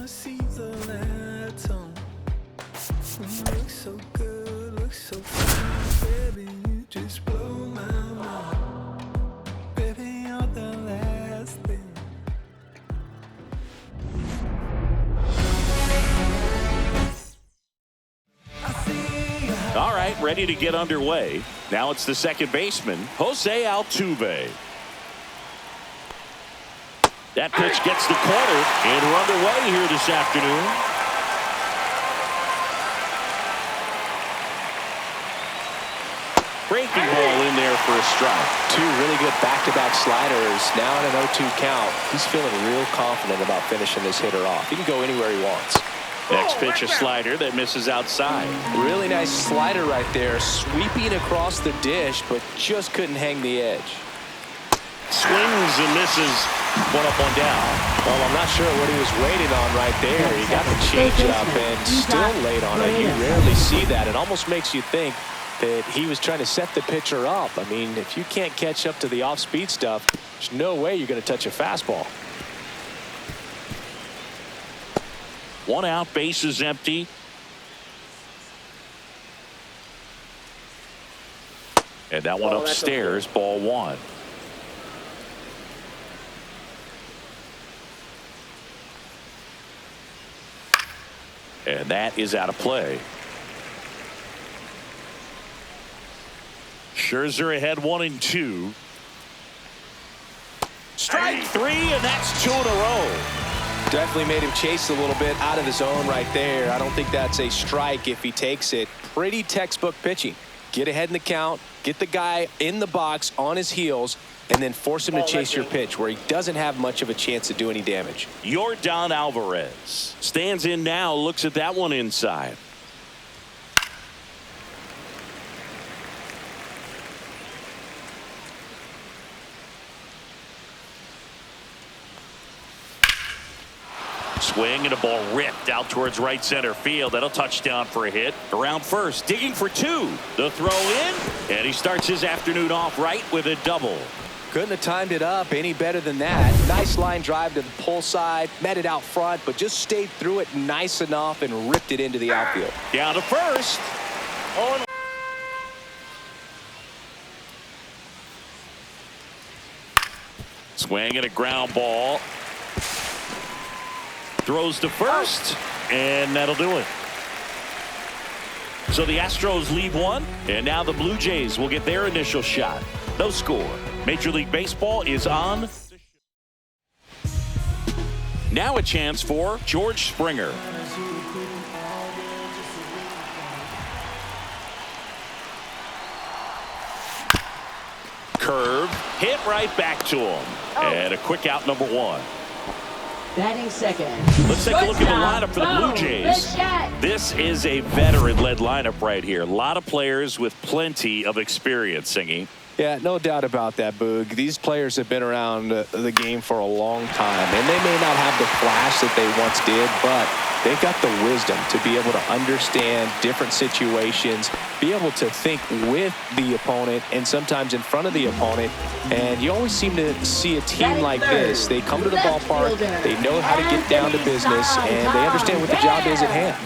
see the lights on. Look so good, look so fine, baby, you just blow my mind. Baby, you're the last thing. All right, ready to get underway. Now it's the second baseman, Jose Altuve. That pitch gets the corner, and we're underway here this afternoon. Breaking ball in there for a strike. Two really good back-to-back sliders. Now in an 0-2 count. He's feeling real confident about finishing this hitter off. He can go anywhere he wants. Next pitch, a slider that misses outside. Really nice slider right there, sweeping across the dish, but just couldn't hang the edge. Swings and misses. One up, one down. Well, I'm not sure what he was waiting on right there. He got the changeup and still late on it. You rarely see that. It almost makes you think that he was trying to set the pitcher up. I mean, if you can't catch up to the off-speed stuff, there's no way you're going to touch a fastball. One out, base is empty. And that one upstairs, ball one. And that is out of play. Scherzer ahead 1-2. Strike three, and that's two in a row. Definitely made him chase a little bit out of the zone right there. I don't think that's a strike if he takes it. Pretty textbook pitching. Get ahead in the count, get the guy in the box on his heels, and then force him to chase your pitch where he doesn't have much of a chance to do any damage. Yordan Alvarez stands in now, looks at that one inside. Swing and a ball ripped out towards right center field. That'll touch down for a hit. Around first, digging for two. The throw in, and he starts his afternoon off right with a double. Couldn't have timed it up any better than that. Nice line drive to the pull side, met it out front, but just stayed through it nice enough and ripped it into the outfield. Down to first. Swing and a ground ball. Throws to first, and that'll do it. So the Astros leave one, and now the Blue Jays will get their initial shot. No score. Major League Baseball is on. Now a chance for George Springer. Curve, hit right back to him. And a quick out, number one. Batting second. Let's take a look at the lineup for the Blue Jays. This is a veteran-led lineup right here. A lot of players with plenty of experience, Singy. Yeah, no doubt about that, Boog. These players have been around the game for a long time, and they may not have the flash that they once did, but they've got the wisdom to be able to understand different situations, be able to think with the opponent and sometimes in front of the opponent. And you always seem to see a team like this. They come to the ballpark, they know how to get down to business, and they understand what the job is at hand.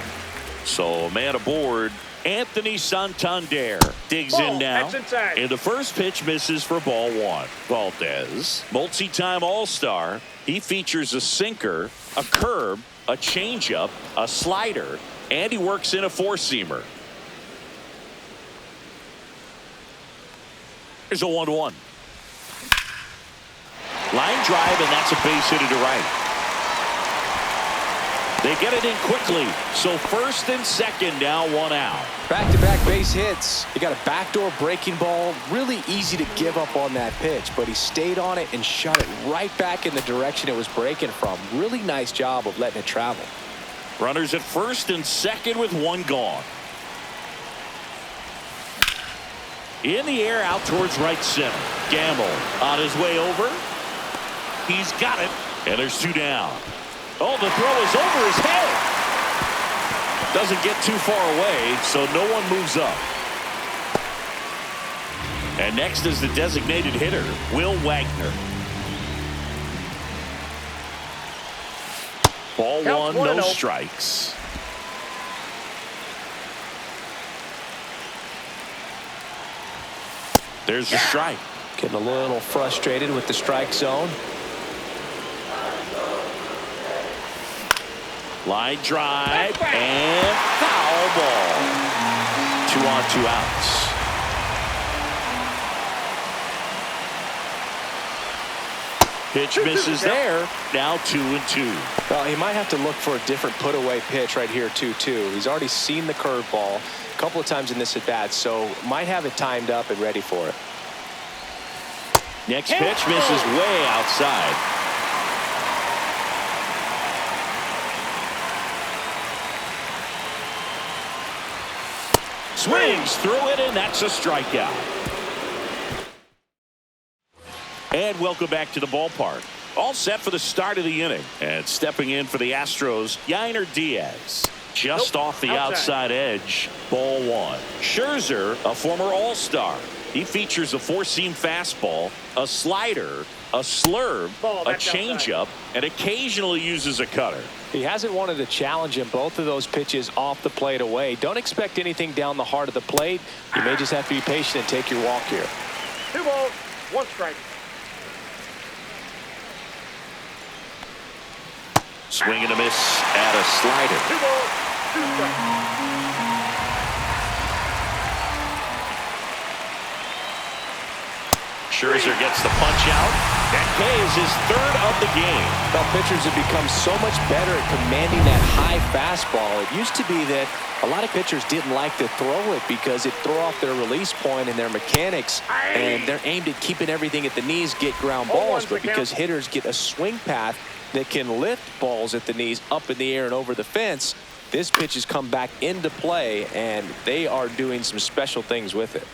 So, man aboard. Anthony Santander digs in now, and the first pitch misses for ball one. Valdez, multi-time All-Star. He features a sinker, a curve, a changeup, a slider, and he works in a four-seamer. Here's a 1-1. Line drive, and that's a base hit to right. They get it in quickly, so first and second now, one out. Back-to-back base hits. He got a backdoor breaking ball. Really easy to give up on that pitch, but he stayed on it and shot it right back in the direction it was breaking from. Really nice job of letting it travel. Runners at first and second with one gone. In the air out towards right center. Gamble on his way over. He's got it, and there's two down. Oh, the throw is over his head. Doesn't get too far away, so no one moves up. And next is the designated hitter, Will Wagner. Ball one, no strikes. There's the strike. Getting a little frustrated with the strike zone. Line drive and foul ball. 2 on, 2 outs. Pitch misses there. Now 2-2. Well, he might have to look for a different put-away pitch right here, 2-2. He's already seen the curveball a couple of times in this at-bat, so might have it timed up and ready for it. Next pitch misses way outside. Swings through it, and that's a strikeout. And welcome back to the ballpark. All set for the start of the inning. And stepping in for the Astros, Yainer Diaz. Just off the outside edge, ball one. Scherzer, a former All-Star. He features a four-seam fastball, a slider, a slurve, a changeup, and occasionally uses a cutter. He hasn't wanted to challenge him. Both of those pitches off the plate away. Don't expect anything down the heart of the plate. You may just have to be patient and take your walk here. 2 balls, 1 strike. Swing and a miss at a slider. 2 balls, 2 strikes. Scherzer gets the punch out. That K is his 3rd of the game. Well, pitchers have become so much better at commanding that high fastball. It used to be that a lot of pitchers didn't like to throw it because it threw off their release point and their mechanics, and they're aimed at keeping everything at the knees, get ground balls. But because hitters get a swing path that can lift balls at the knees up in the air and over the fence, this pitch has come back into play, and they are doing some special things with it.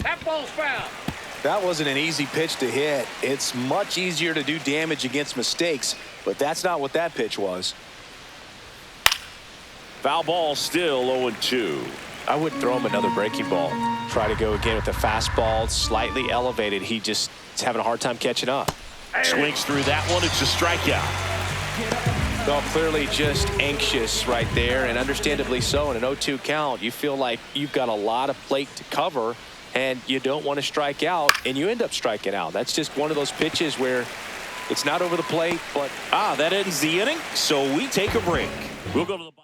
That ball's foul. That wasn't an easy pitch to hit. It's much easier to do damage against mistakes, but that's not what that pitch was. Foul ball, still 0-2. I wouldn't throw him another breaking ball. Try to go again with the fastball, slightly elevated. He just is having a hard time catching up. Swings through that one. It's a strikeout. Well, clearly just anxious right there, and understandably so. In an 0-2 count, you feel like you've got a lot of plate to cover, and you don't want to strike out, and you end up striking out. That's just one of those pitches where it's not over the plate, but that ends the inning, so we take a break. We'll go to the bottom.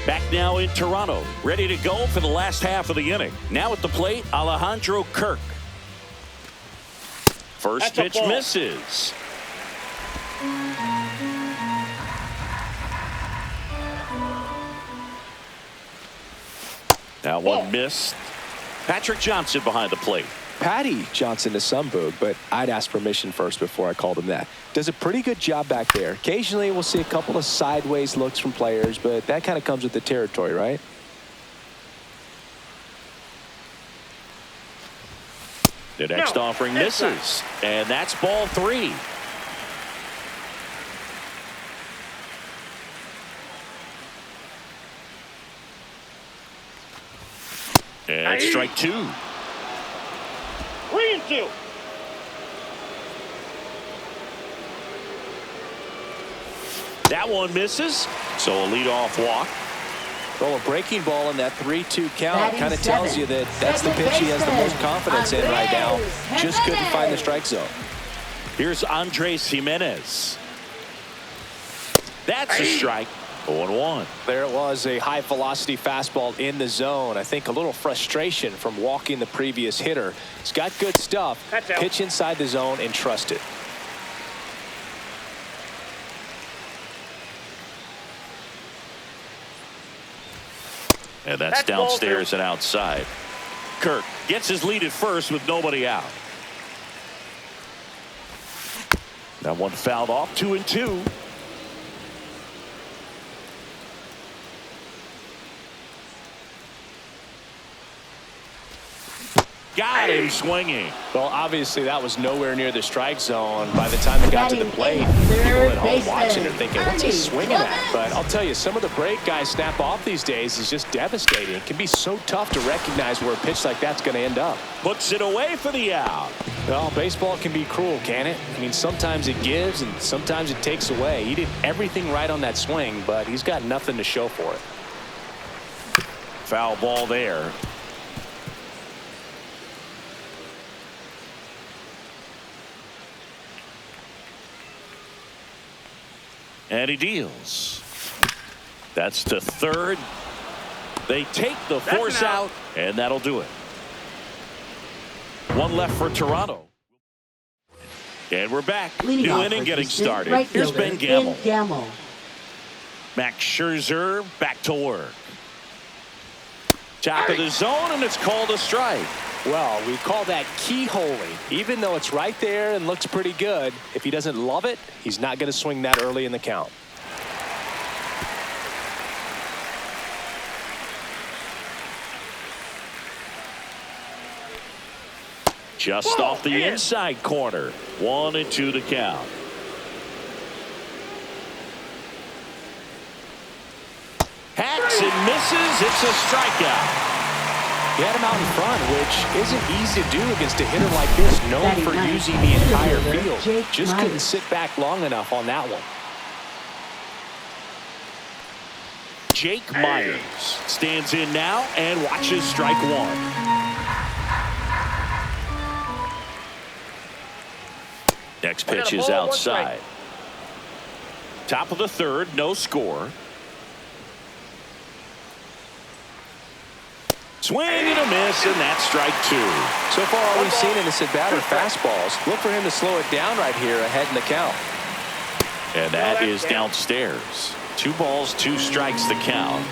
Back now in Toronto, ready to go for the last half of the inning. Now at the plate, Alejandro Kirk. First pitch misses. That one missed. Patrick Johnson behind the plate. Patty Johnson to some, Boog, but I'd ask permission first before I called him that. Does a pretty good job back there. Occasionally we'll see a couple of sideways looks from players, but that kind of comes with the territory, right? The next offering misses, and that's ball 3. And strike 2. 3-2. That one misses, so a leadoff walk. Well, a breaking ball in that 3-2 count kind of tells you that that's the pitch he has the most confidence in right now. Just couldn't find the strike zone. Here's Andres Gimenez. That's a strike. 0-1. There it was, a high velocity fastball in the zone. I think a little frustration from walking the previous hitter. He's got good stuff. Pitch inside the zone and trust it. And that's downstairs and outside. Kirk gets his lead at first with nobody out. That one fouled off. 2-2. Got him swinging. Well, obviously that was nowhere near the strike zone. By the time it got to the plate, people at home watching are thinking, what's he swinging at? But I'll tell you, some of the break guys snap off these days is just devastating. It can be so tough to recognize where a pitch like that's going to end up. Puts it away for the out. Well, baseball can be cruel, can it? I mean, sometimes it gives and sometimes it takes away. He did everything right on that swing, but he's got nothing to show for it. Foul ball there. And he deals. That's to third. They take the force out, and that'll do it. One left for Toronto. And we're back. New inning getting started. Here's Ben Gamel. Max Scherzer back to work. Top of the zone, and it's called a strike. Well, we call that keyholing. Even though it's right there and looks pretty good, if he doesn't love it, he's not going to swing that early in the count. Just off the inside corner. 1-2 to count. Hacks and misses. It's a strikeout. He had him out in front, which isn't easy to do against a hitter like this, known for using the entire field. Just couldn't sit back long enough on that one. Jake Myers stands in now and watches strike one. Next pitch is outside. Top of the third, no score. Swing and a miss, and that's strike two. So far, all we've seen in this at-bat are fastballs. Look for him to slow it down right here ahead in the count. And that is downstairs. 2 balls, 2 strikes the count.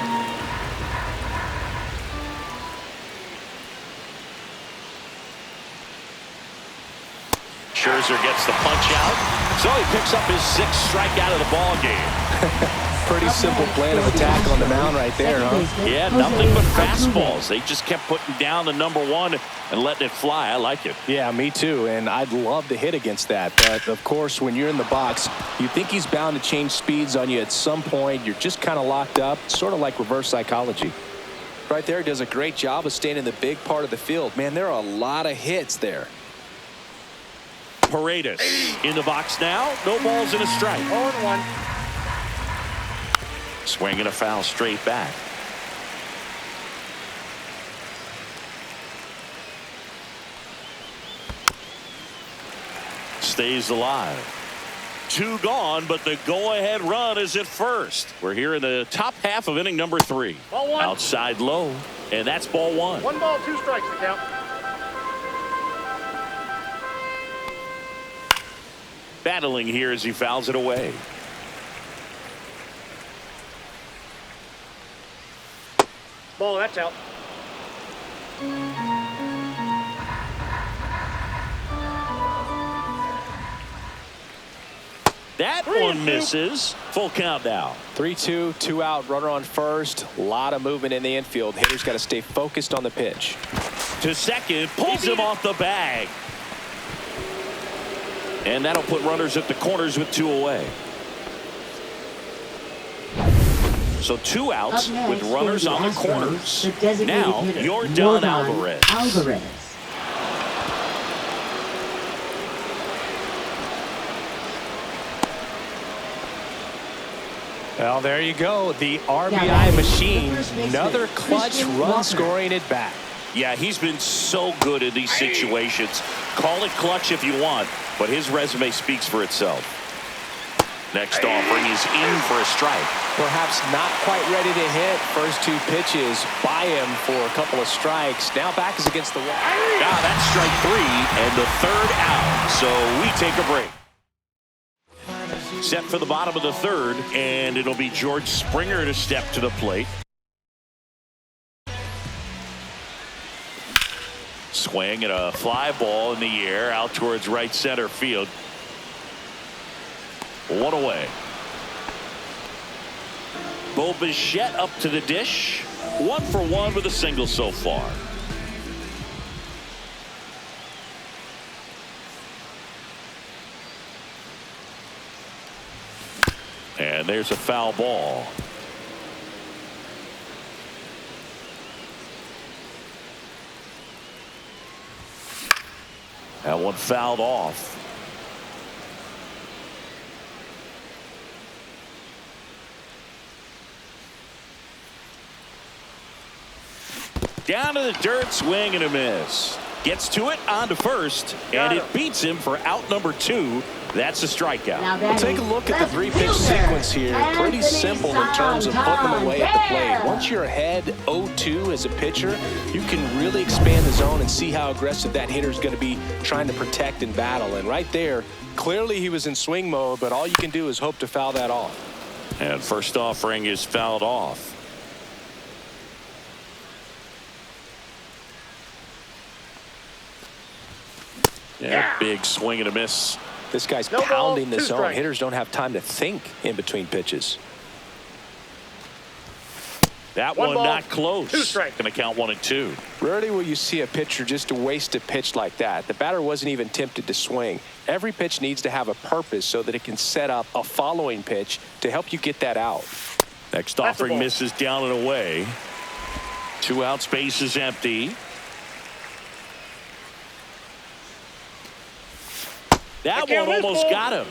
Scherzer gets the punch out. So he picks up his 6th strikeout of the ball game. Pretty simple plan of attack on the mound right there, huh? Yeah, nothing but fastballs. They just kept putting down the #1 and letting it fly. I like it. Yeah, me too, and I'd love to hit against that. But, of course, when you're in the box, you think he's bound to change speeds on you at some point. You're just kind of locked up, sort of like reverse psychology. Right there, does a great job of staying in the big part of the field. Man, there are a lot of hits there. Paredes in the box now. No balls and a strike. 0-1. Swing and a foul straight back. Stays alive. 2 gone, but the go-ahead run is at first. We're here in the top half of inning number 3. Ball 1. Outside low, and that's ball 1. 1 ball, 2 strikes to count. Battling here as he fouls it away. Ball, that's out. That one misses. Full count now. 3-2, 2 out, runner on first. A lot of movement in the infield. Hitter's got to stay focused on the pitch. To second, pulls him off the bag. And that'll put runners at the corners with 2 away. So 2 outs with runners on the corners. Now, Yordan Alvarez. Well, there you go. The RBI machine. Another clutch run scoring at bat. Yeah, he's been so good in these situations. Call it clutch if you want, but his resume speaks for itself. Next offering is in for a strike. Perhaps not quite ready to hit. First 2 pitches by him for a couple of strikes. Now back is against the wall. Ah, that's strike 3 and the 3rd out. So we take a break. Set for the bottom of the 3rd, and it'll be George Springer to step to the plate. Swing and a fly ball in the air out towards right center field. 1 away. Bo Bichette up to the dish. 1 for 1 with a single so far. And there's a foul ball. That one fouled off. Down to the dirt, swing and a miss. Gets to it, on to first, and it beats him for out number 2. That's a strikeout. Well, take a look at the 3-pitch sequence here. Pretty simple in terms of putting them away at the plate. Once you're ahead 0-2 as a pitcher, you can really expand the zone and see how aggressive that hitter is going to be trying to protect and battle. And right there, clearly he was in swing mode, but all you can do is hope to foul that off. And first offering is fouled off. Yeah, big swing and a miss. This guy's pounding the zone. Hitters don't have time to think in between pitches. That one not close. Going to count 1 and 2. Rarely will you see a pitcher just waste a pitch like that. The batter wasn't even tempted to swing. Every pitch needs to have a purpose so that it can set up a following pitch to help you get that out. Next offering misses down and away. 2 outs, base is empty. That one almost got him.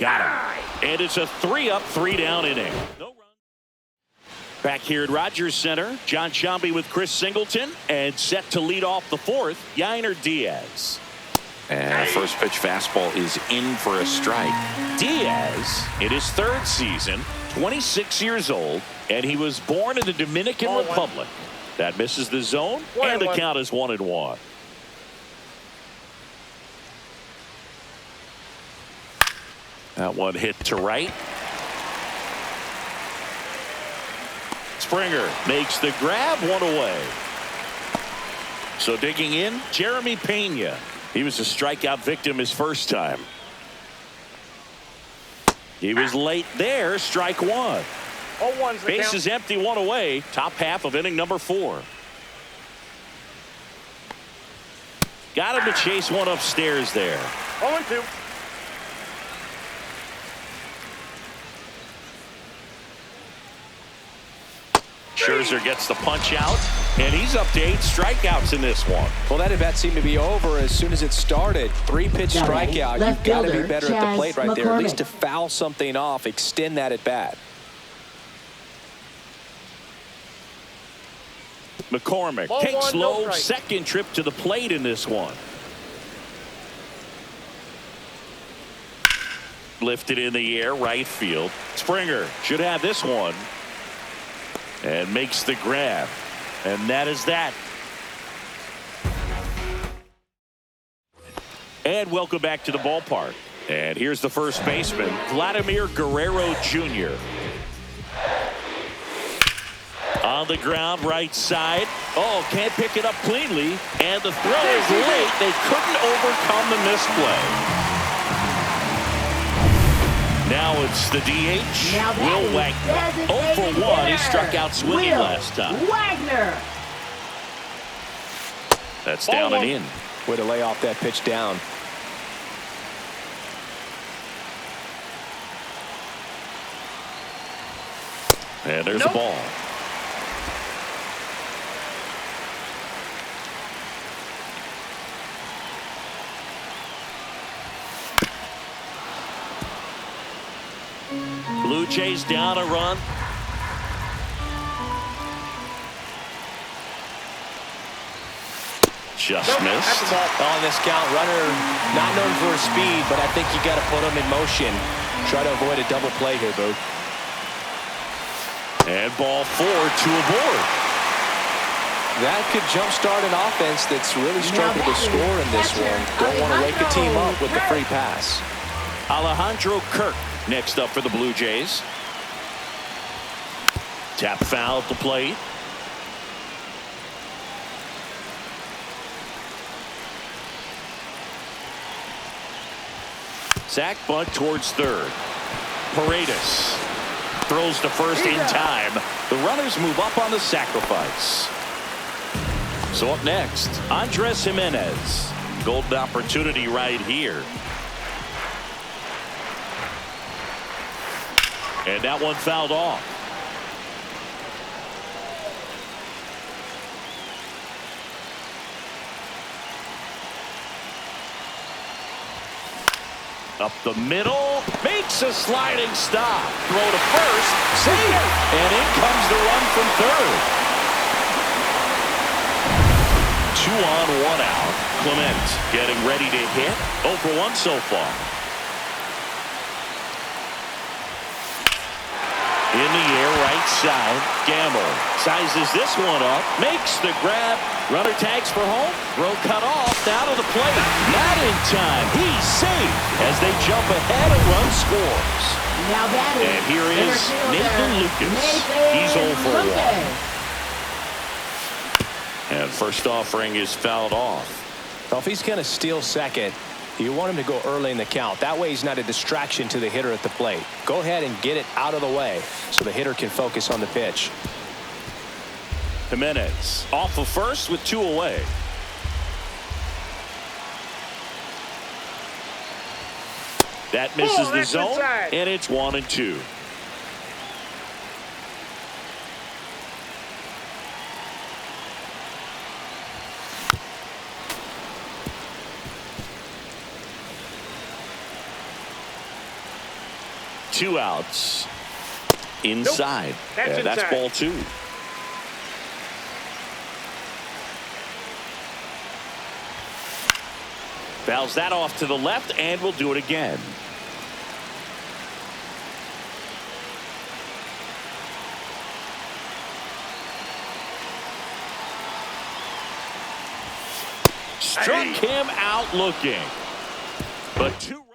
Got him. And it's a 3-up, 3-down inning. No run. Back here at Rogers Center, John Sciambi with Chris Singleton, and set to lead off the 4th, Yainer Diaz. And first pitch fastball is in for a strike. Diaz, in his 3rd season, 26 years old, and he was born in the Dominican Republic. That misses the zone, and the count is 1-1. That one hit to right. Springer makes the grab, 1 away. So digging in, Jeremy Pena. He was a strikeout victim his first time. He was late there, strike 1. Base is empty, 1 away. Top half of inning number 4. Got him to chase one upstairs there. 0-2. Scherzer gets the punch out, and he's up to 8 strikeouts in this one. Well, that at-bat seemed to be over as soon as it started. 3-pitch strikeout. You've got to be better at the plate right there, at least to foul something off, extend that at-bat. McCormick takes low, second trip to the plate in this one. Lifted in the air, right field. Springer should have this one. And makes the grab. And that is that. And welcome back to the ballpark. And here's the first baseman, Vladimir Guerrero Jr. On the ground, right side. Oh, can't pick it up cleanly. And the throw is late. They couldn't overcome the misplay. Now it's the DH, Will Wagner. 0 for 1. He struck out swinging last time. Wagner. That's down and in. Way to lay off that pitch down. And there's a ball. Blue Jays down a run. Just missed. On this count, runner not known for his speed, but I think you got to put him in motion. Try to avoid a double play here, Boog. And ball 4, 2 aboard. That could jumpstart an offense that's really struggled to score in this one. Don't want to wake a team up with the free pass. Alejandro Kirk next up for the Blue Jays. Tap foul at the plate. Sack bunt towards third. Paredes throws to first in time. The runners move up on the sacrifice. So up next, Andres Gimenez. Golden opportunity right here. And that one fouled off. Up the middle, makes a sliding stop. Throw to first, save, and in comes the run from third. 2 on, 1 out. Clement getting ready to hit. 0 for 1 so far. In the air, right side. Gamble sizes this one up, makes the grab. Runner tags for home. Throw cut off. Down to the plate. Not in time. He's safe as they jump ahead. A run scores. Now batting. And here is Nathan Lucas. He's 0 for 1. And first offering is fouled off. Well, if he's going to steal second, you want him to go early in the count. That way he's not a distraction to the hitter at the plate. Go ahead and get it out of the way so the hitter can focus on the pitch. Gimenez off of first with 2 away. That misses the zone, inside. and it's 1 and 2. Two outs. Inside. Nope. That's inside. ball 2. Fouls that off to the left, and we'll do it again. Struck him out looking. But 2 runs.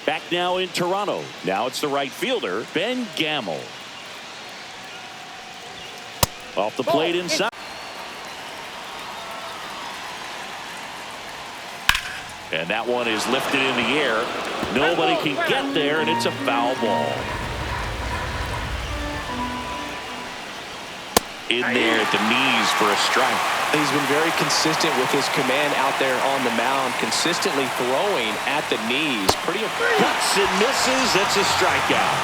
Back now in Toronto. Now it's the right fielder, Ben Gamble. Off the plate inside. And that one is lifted in the air. Nobody can get there, and it's a foul ball. In there at the knees for a strike. He's been very consistent with his command out there on the mound, consistently throwing at the knees. Pretty impressive. Cuts and misses. It's a strikeout.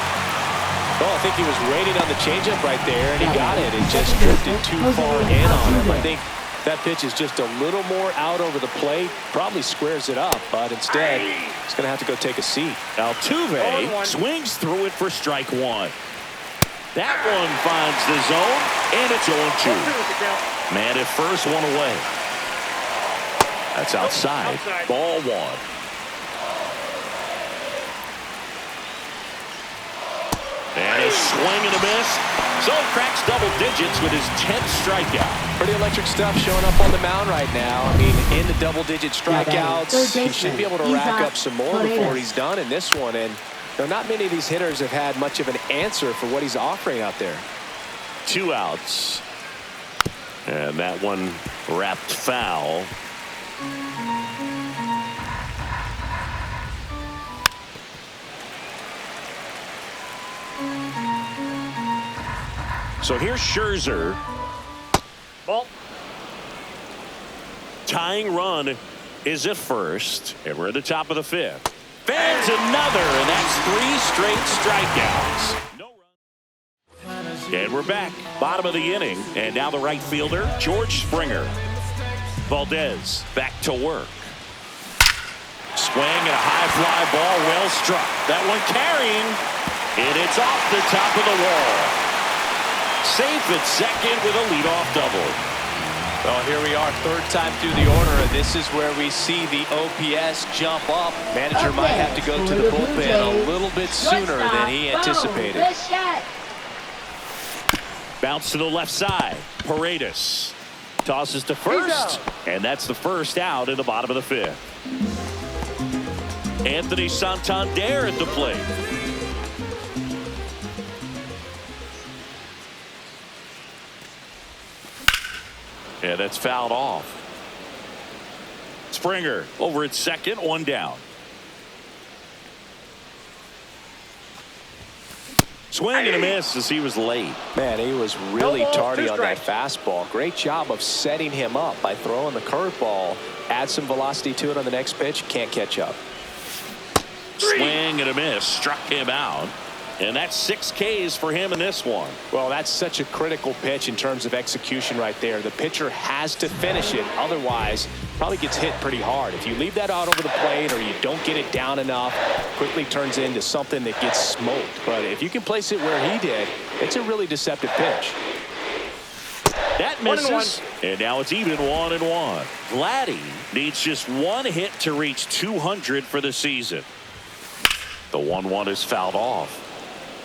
Well, I think he was waiting on the changeup right there, and he got it. It just drifted too far in on him. I think that pitch is just a little more out over the plate. Probably squares it up, but instead, he's going to have to go take a seat. Altuve swings through it for strike 1. That one finds the zone, and it's 0-2. Man at first, 1 away. That's outside. Ball 1. And a swing and a miss. So cracks double digits with his 10th strikeout. Pretty electric stuff showing up on the mound right now. I mean, in the double-digit strikeouts, he should be able to rack up some more before he's done in this one. And not many of these hitters have had much of an answer for what he's offering out there. 2 outs. And that one wrapped foul. So here's Scherzer. Ball. Tying run is at first. And we're at the top of the 5th. Fans another, and that's 3 straight strikeouts. No run. And we're back. Bottom of the inning. And now the right fielder, George Springer. Valdez back to work. Swing and a high fly ball, well struck. That one carrying. And it's off the top of the wall. Safe at second with a leadoff double. Well, here we are, 3rd time through the order, and this is where we see the OPS jump up. Manager might have to go to the bullpen a little bit sooner than he anticipated. Bounce to the left side. Paredes tosses to first, and that's the first out in the bottom of the 5th. Anthony Santander at the plate. Yeah, that's fouled off. Springer over at second, 1 down. Swing and a miss as he was late. Man, he was really tardy on that fastball. Great job of setting him up by throwing the curveball. Add some velocity to it on the next pitch. Can't catch up. Swing and a miss. Struck him out. And that's 6 Ks for him in this one. Well, that's such a critical pitch in terms of execution right there. The pitcher has to finish it. Otherwise, probably gets hit pretty hard. If you leave that out over the plate or you don't get it down enough, quickly turns into something that gets smoked. But if you can place it where he did, it's a really deceptive pitch. That misses. And now it's even 1-1. Vladdy needs just 1 hit to reach 200 for the season. The 1-1 is fouled off.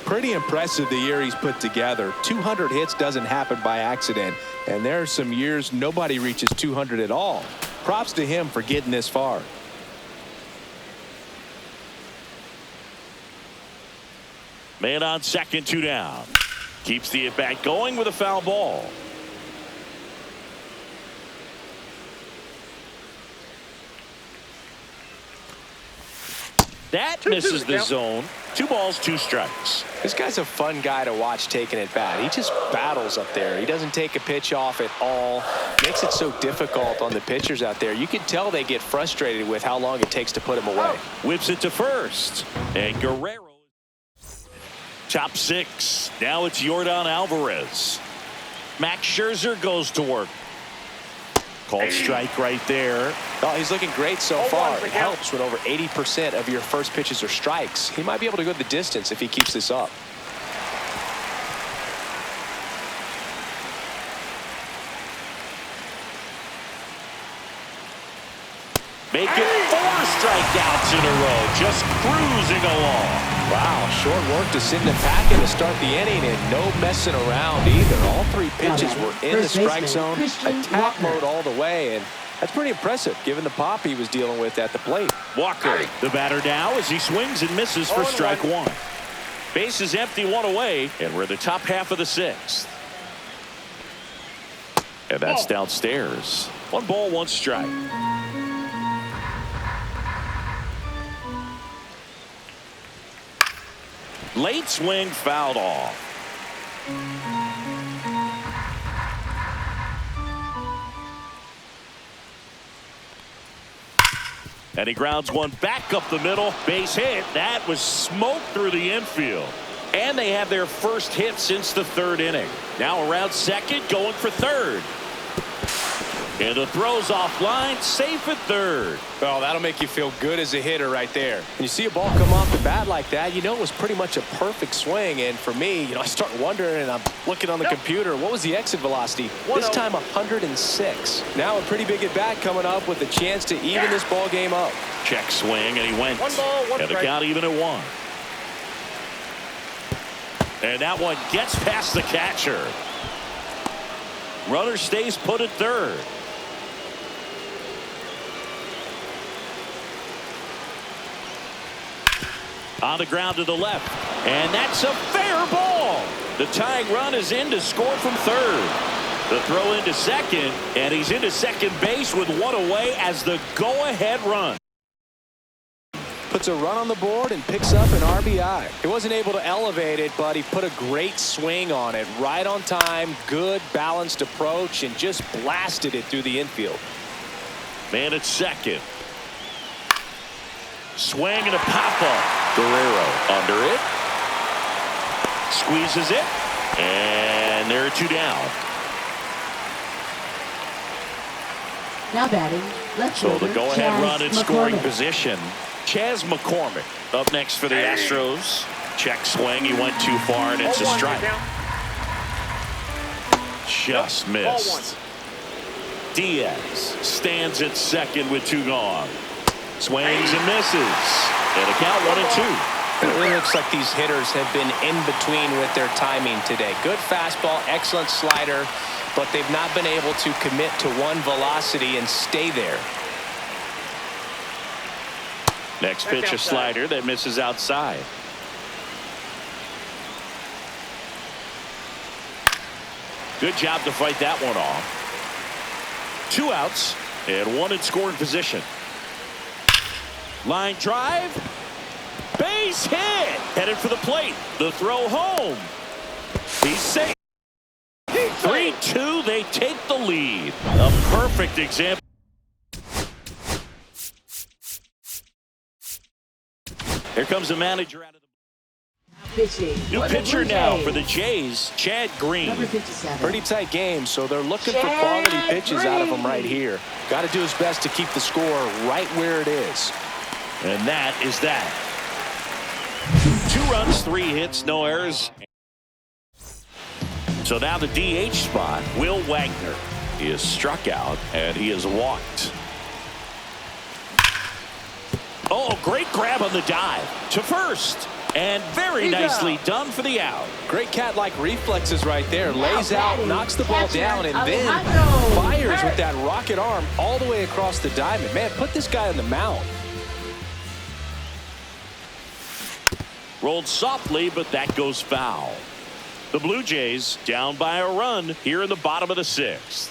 Pretty impressive the year he's put together. 200 hits doesn't happen by accident. And there are some years nobody reaches 200 at all. Props to him for getting this far. Man on second, 2 down. Keeps the at-bat going with a foul ball. That misses the zone. 2 balls, 2 strikes. This guy's a fun guy to watch taking at bat. He just battles up there. He doesn't take a pitch off at all. Makes it so difficult on the pitchers out there. You can tell they get frustrated with how long it takes to put him away. Whips it to first. And Guerrero. Top 6. Now it's Yordan Alvarez. Max Scherzer goes to work. Called strike right there. Oh, he's looking great so far. It helps when over 80% of your first pitches are strikes. He might be able to go the distance if he keeps this up. Make it 4 strikeouts in a row. Just cruising along. Wow, short work to Sidney Packard to start the inning and no messing around either. All 3 pitches were in the strike zone. Attack mode all the way, and that's pretty impressive given the pop he was dealing with at the plate. Walker, the batter now as he swings and misses for strike 1. Base is empty, 1 away, and we're in the top half of the 6th. And that's downstairs. 1 ball, 1 strike. Late swing fouled off. And he grounds 1 back up the middle. Base hit. That was smoked through the infield. And they have their first hit since the 3rd inning. Now around second, going for 3rd. And the throw's offline, safe at 3rd. Well, that'll make you feel good as a hitter right there. When you see a ball come off the bat like that, you know it was pretty much a perfect swing. And for me, I start wondering, and I'm looking on the computer, what was the exit velocity? This time 106. Now a pretty big at bat coming up with a chance to even this ball game up. Check swing, and he went. 1 ball, 1 and strike. it got even at 1. And that one gets past the catcher. Runner stays put at 3rd. On the ground to the left. And that's a fair ball. The tying run is in to score from 3rd. The throw into second, and he's into second base with 1 away as the go-ahead run. Puts a run on the board and picks up an RBI. He wasn't able to elevate it, but he put a great swing on it. Right on time, good balanced approach, and just blasted it through the infield. Man at second. Swing and a pop-up. Guerrero under it. Squeezes it. And there are 2 down. Now batting, left So the fielder, go-ahead Chas run in scoring McCormick. position. Chas McCormick up next for the Astros. Check swing. He went too far, and it's a strike. Just missed. Diaz stands at second with 2 gone. Swings and misses. And a count 1-2. It really looks like these hitters have been in between with their timing today. Good fastball, excellent slider, but they've not been able to commit to 1 velocity and stay there. Next pitch, a slider that misses outside. Good job to fight that one off. 2 outs and 1 in scoring position. Line drive. Base hit. Headed for the plate. The throw home. He's safe. 3-2. They take the lead. A perfect example. Here comes the manager out of the new pitcher now for the Jays, Chad Green. Number 57. Pretty tight game, so they're looking for quality pitches out of him right here. Got to do his best to keep the score right where it is. And that is that. 2 runs, 3 hits, no errors. So now the DH spot, Will Wagner. He is struck out and he is walked. Oh, great grab on the dive to first. And very nicely done for the out. Great cat-like reflexes right there. Lays out, knocks the ball down, and then Alejandro fires with that rocket arm all the way across the diamond. Man, put this guy on the mound. Rolled softly, but that goes foul. The Blue Jays down by a run here in the bottom of the 6th.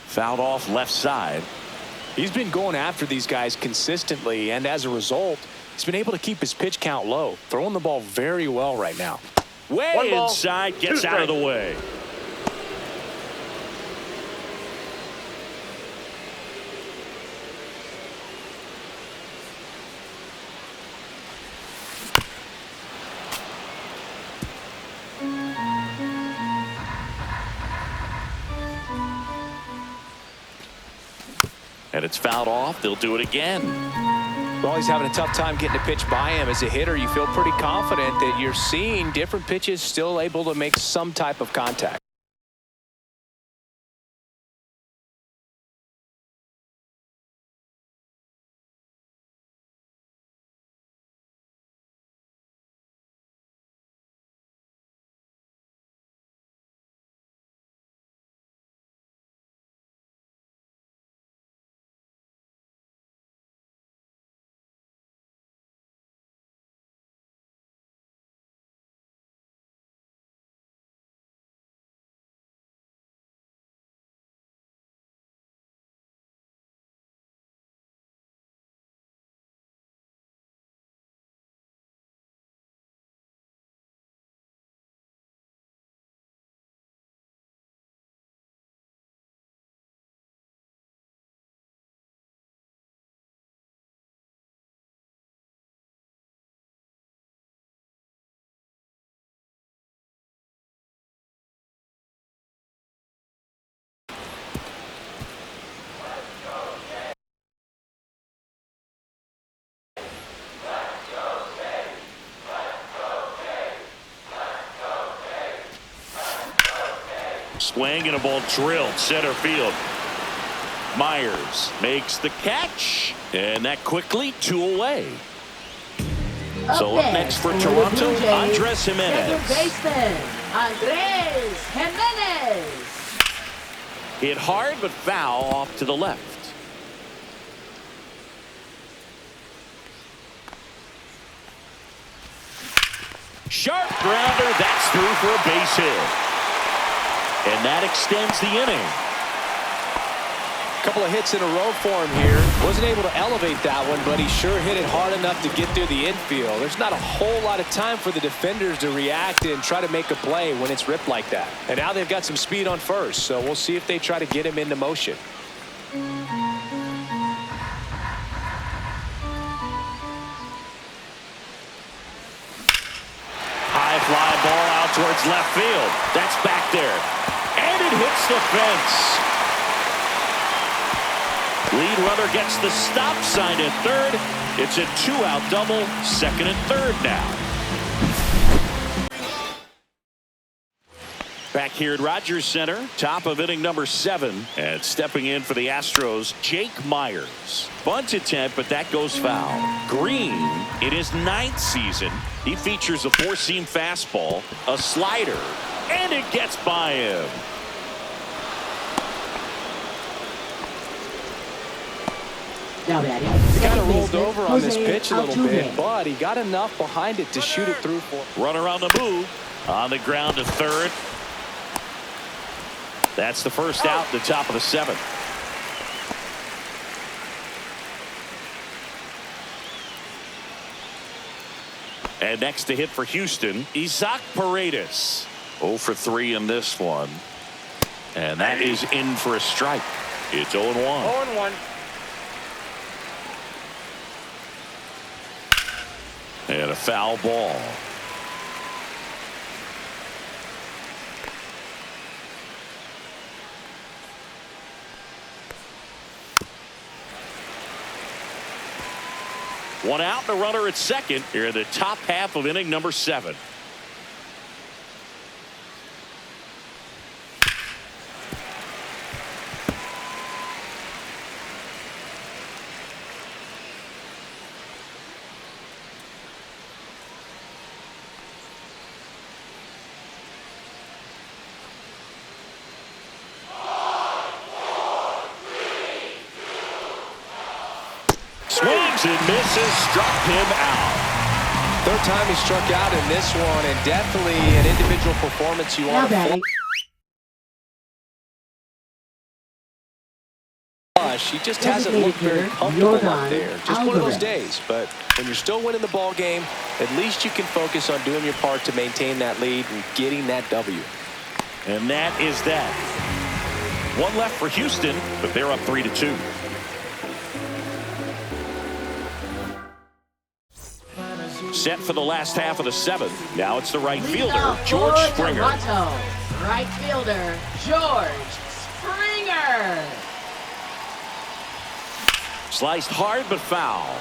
Fouled off left side. He's been going after these guys consistently, and as a result, he's been able to keep his pitch count low, throwing the ball very well right now. Way inside, gets out of the way. And it's fouled off. They'll do it again. Well, he's having a tough time getting a pitch by him. As a hitter, you feel pretty confident that you're seeing different pitches still able to make some type of contact. Swing and a ball drilled center field. Myers makes the catch, and that quickly 2 away. So up next for Toronto, Andres Jimenez. Second baseman, Andres Jimenez. Hit hard but foul off to the left. Sharp grounder, that's through for a base hit. And that extends the inning. Couple of hits in a row for him here. Wasn't able to elevate that one, but he sure hit it hard enough to get through the infield. There's not a whole lot of time for the defenders to react and try to make a play when it's ripped like that. And now they've got some speed on first, so we'll see if they try to get him into motion. High fly ball out towards left field. That's back there. And it hits the fence. Lead runner gets the stop sign at third. It's a 2-out double, second and third now. Back here at Rogers Center, top of inning number 7. And stepping in for the Astros, Jake Myers. Bunt attempt, but that goes foul. Green, in his 9th season, he features a 4-seam fastball, a slider, and it gets by him. Now batting. He kind of rolled over on this pitch a little bit, but he got enough behind it to shoot it through for. Runner on the move, on the ground to third. That's the first out, the top of the 7th. And next to hit for Houston, Isaac Paredes. 0 for 3 in this one. And that is in for a strike. It's 0-1. 0-1. And a foul ball. One out, the runner at second here in the top half of inning number 7. Swings and misses, struck him out. Third time he struck out in this one, and definitely an individual performance you want to flush. He just hasn't looked very comfortable up there. Just one of those days. But when you're still winning the ball game, at least you can focus on doing your part to maintain that lead and getting that W. And that is that. One left for Houston, but they're up 3-2. Set for the last half of the 7th. Now it's the right fielder, George Springer. Right fielder, George Springer. Sliced hard but foul.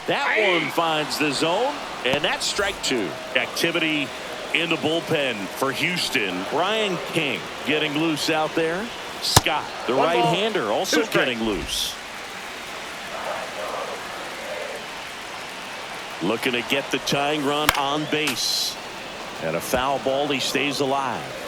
That one finds the zone, and that's strike 2. Activity in the bullpen for Houston. Ryan King getting loose out there. Scott, the right-hander, also getting loose. Looking to get the tying run on base. And a foul ball, he stays alive.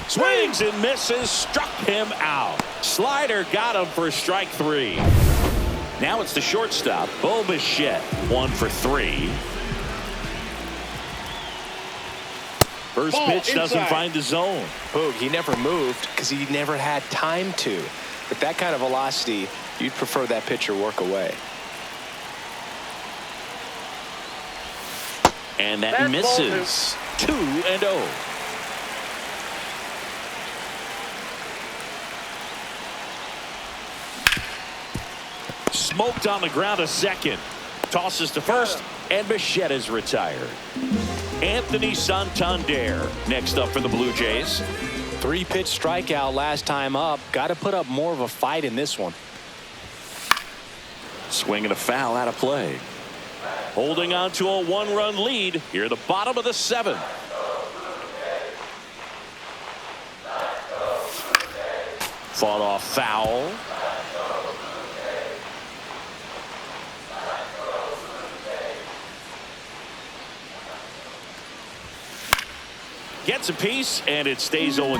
Swings and misses, struck him out. Slider got him for strike 3. Now it's the shortstop, Bo Bichette, 1 for 3. First pitch doesn't find the zone. Boog, he never moved because he never had time to. With that kind of velocity, you'd prefer that pitcher work away. And that misses. 2-0. Smoked on the ground to second. Tosses to first, and Bichette is retired. Anthony Santander next up for the Blue Jays. 3-pitch strikeout last time up. Got to put up more of a fight in this one. Swinging a foul out of play. Holding on to a 1-run lead here at the bottom of the 7th. Fought off foul. Gets a piece, and it stays 0-2.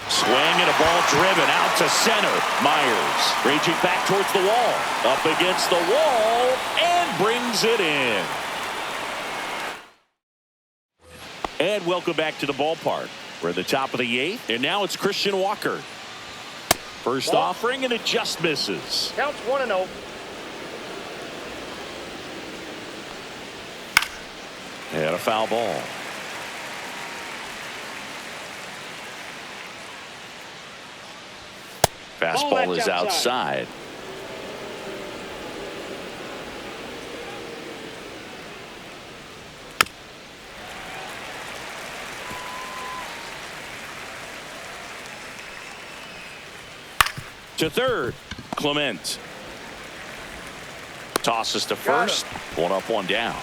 Swing and a ball driven out to center. Myers reaching back towards the wall. Up against the wall, and brings it in. And welcome back to the ballpark. We're at the top of the 8th, and now it's Christian Walker. First offering, and it just misses. Counts 1-0. And a foul ball. Fastball is outside. To third, Clement. Tosses to first. 1 up, 1 down.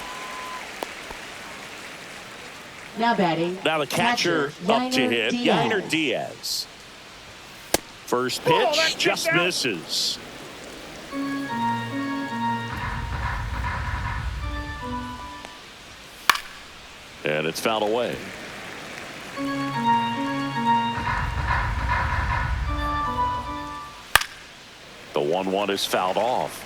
Now batting. Now the catcher up to hit, Yainer Diaz. First pitch just misses. And it's fouled away. The 1-1 is fouled off.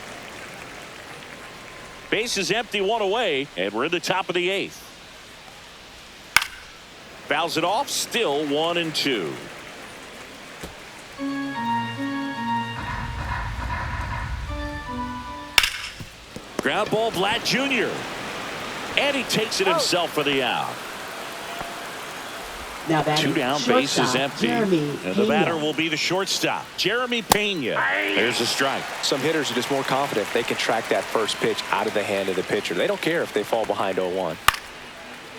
Base is empty, one away, and we're in the top of the 8th. Fouls it off, still 1-2. Ground ball, Vlad Jr. And he takes it himself for the out. Now batting. 2 down, base is empty. And the batter will be the shortstop, Jeremy Pena. There's a strike. Some hitters are just more confident they can track that first pitch out of the hand of the pitcher. They don't care if they fall behind 0-1.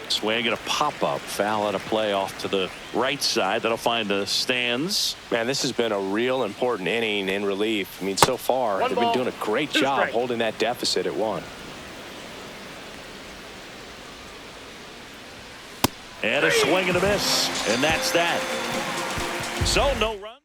Swing and a pop-up, foul and a play off to the right side. That'll find the stands. Man, this has been a real important inning in relief. I mean, so far, they've been doing a great job holding that deficit at 1. And a swing and a miss. And that's that. So no runs.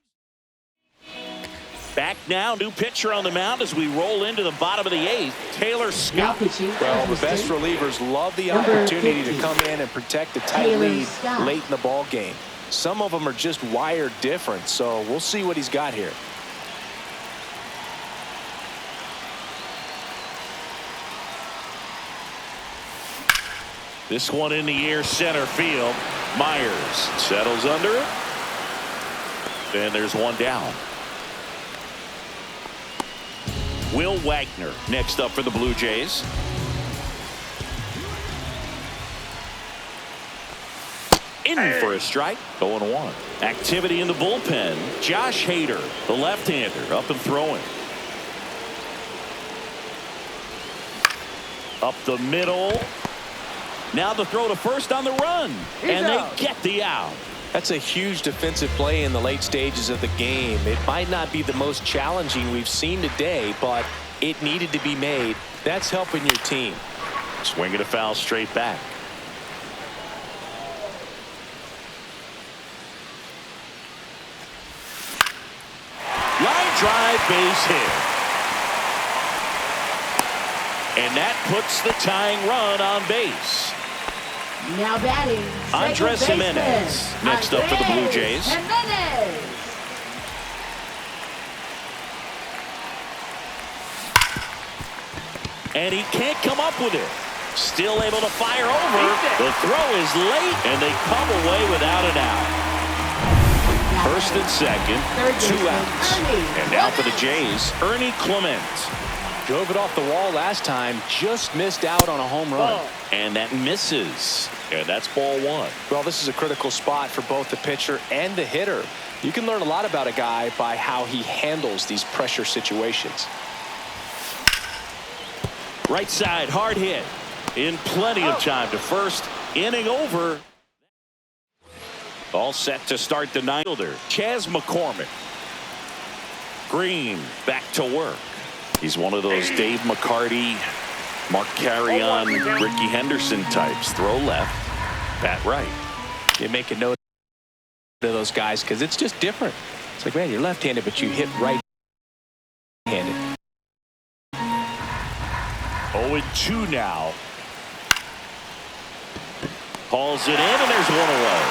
Back now, new pitcher on the mound as we roll into the bottom of the 8th. Taylor Scott. Well, the best relievers love the opportunity to come in and protect a tight lead late in the ball game. Some of them are just wired different, so we'll see what he's got here. This one in the air, center field. Myers settles under it. And there's one down. Will Wagner next up for the Blue Jays. In for a strike. 0-1. Activity in the bullpen. Josh Hader, the left-hander, up and throwing. Up the middle. Now the throw to first on the run. And they get the out. That's a huge defensive play in the late stages of the game. It might not be the most challenging we've seen today, but it needed to be made. That's helping your team. Swing and a foul straight back. Line drive, base hit. And that puts the tying run on base. Now batting, Andres Jimenez next up for the Blue Jays. Jimenez. And he can't come up with it. Still able to fire over. The throw is late, and they come away without an out. First and second, 2 outs. And now for the Jays, Ernie Clement. Drove it off the wall last time, just missed out on a home run. And that misses. And that's ball 1. Well, this is a critical spot for both the pitcher and the hitter. You can learn a lot about a guy by how he handles these pressure situations. Right side, hard hit. In plenty of time to first. Inning over. All set to start the 9th. Chas McCormick. Green back to work. He's one of those Dave McCarty, Mark Carrion, Ricky Henderson types. Throw left, bat right. You make a note of those guys because it's just different. It's like, man, you're left-handed, but you hit right-handed. 0-2 now. Hauls it in, and there's one away.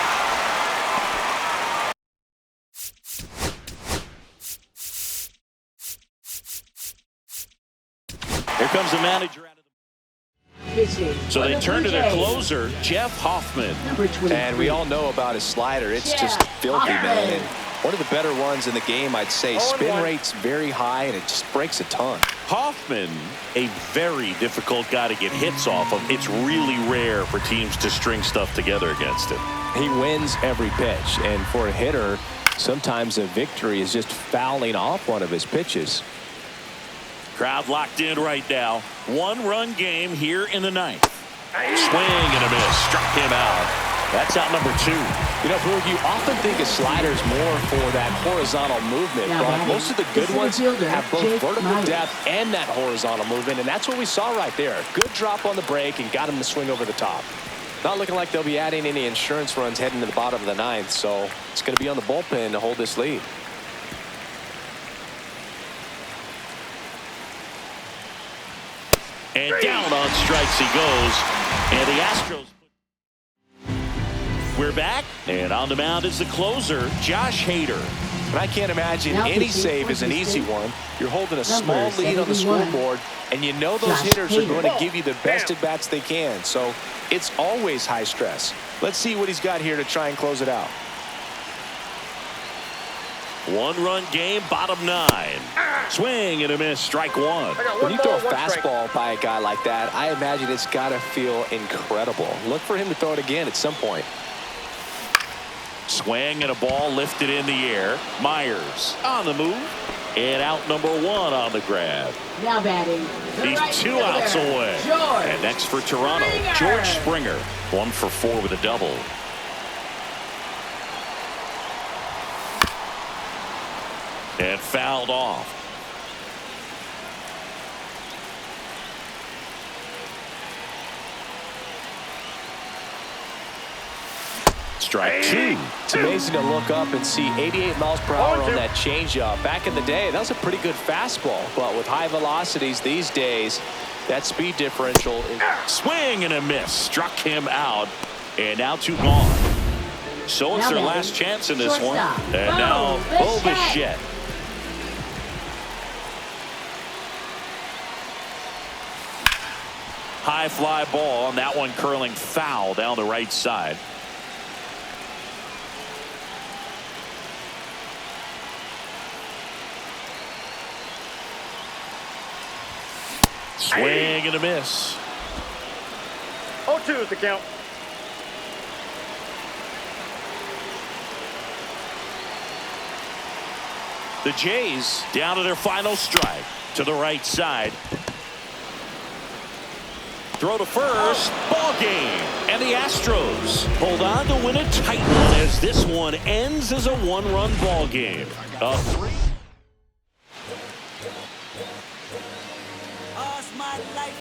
Here comes the manager out of the... So they turn to their closer, Jeff Hoffman. And we all know about his slider. It's just filthy, man. And one of the better ones in the game, I'd say. Spin rate's very high, and it just breaks a ton. Hoffman, a very difficult guy to get hits off of. It's really rare for teams to string stuff together against him. He wins every pitch, and for a hitter, sometimes a victory is just fouling off one of his pitches. Crowd locked in right now. 1-run game here in the 9th. Swing and a miss. Struck him out. That's out number 2. You know, Boog, you often think of sliders more for that horizontal movement, but most of the good ones have both vertical depth and that horizontal movement, and that's what we saw right there. Good drop on the break and got him to swing over the top. Not looking like they'll be adding any insurance runs heading to the bottom of the ninth, so it's going to be on the bullpen to hold this lead. And down on strikes he goes. And the Astros. We're back. And on the mound is the closer, Josh Hader. But I can't imagine any save is an easy one. You're holding a small lead on the scoreboard, and you know those hitters are going to give you the best at-bats they can. So it's always high stress. Let's see what he's got here to try and close it out. One-run game, bottom 9. Swing and a miss, strike 1. When you throw a fastball by a guy like that, I imagine it's got to feel incredible. Look for him to throw it again at some point. Swing and a ball lifted in the air. Myers on the move. And out number 1 on the grab. Now batting. He's 2 outs away. And next for Toronto, George Springer. 1 for 4 with a double. And fouled off. Strike 2. It's amazing to look up and see 88 miles per hour on that changeup. Back in the day, that was a pretty good fastball. But with high velocities these days, that speed differential is... Swing and a miss. Struck him out. And now 2 gone. So it's their last chance in this one. And now Bo Bichette. High fly ball, and that one curling foul down the right side. Swing and a miss. 0-2 is the count. The Jays down to their final strike. To the right side. Throw to first. Ball game. And the Astros hold on to win a tight one as this one ends as a 1-run ball game. A 3.